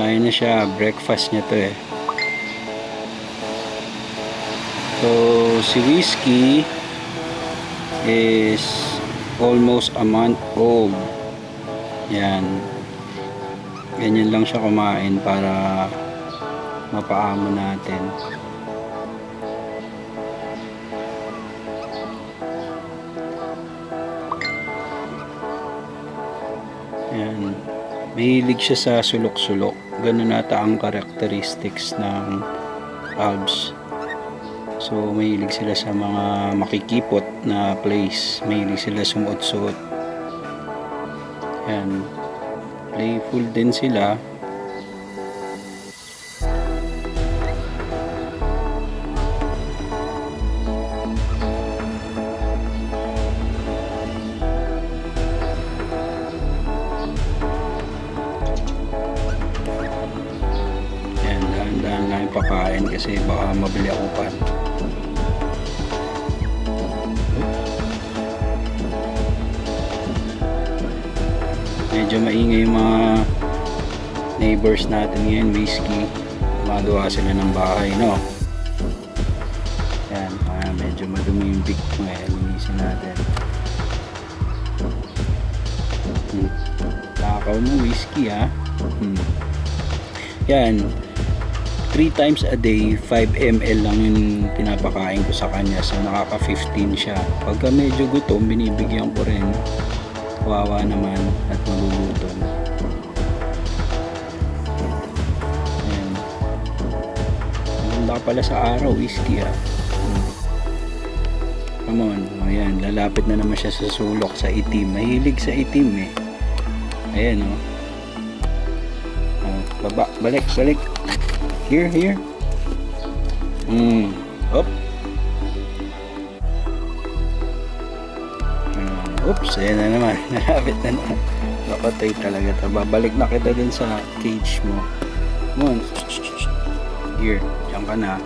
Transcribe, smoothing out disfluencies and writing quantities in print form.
Kumain na siya. Breakfast niya to eh. So, si Whiskey is almost a month old. Yan. Ganyan lang siya kumain para mapaamo natin. Yan. Mahilig siya sa sulok-sulok. Ganun ata ang characteristics ng ALBS. So, mahilig sila sa mga makikipot na place. Mahilig sila sumuot-suot. Yan. Playful din sila. Yan, dahan-dahan lang yung pakain kasi baka mabili ako pan. Medyo maingay yung mga neighbors natin ngayon. Whiskey, gumagawa sila ng bahay, no? Yan, medyo madumi yung big mo. Linisin natin. Takaw mo Whiskey, ha? Yan, 3 times a day 5 ml lang yung pinapakain ko sa kanya, so nakaka 15 siya. Pagka medyo gutom, binibigyan ko rin. Kawawa naman at magugutom. Ayan. Maganda ka pala sa araw, Whiskey, ha? Come on. Ayan, lalapit na naman siya sa sulok, sa itim. Mahilig sa itim eh. Ayan, oh. Baba, balik. Here. Up. Oops, ayan na naman. Nalapit na naman. Nakatay talaga ito. Babalik na kita din sa cage mo. Come on. Here, diyan ka na.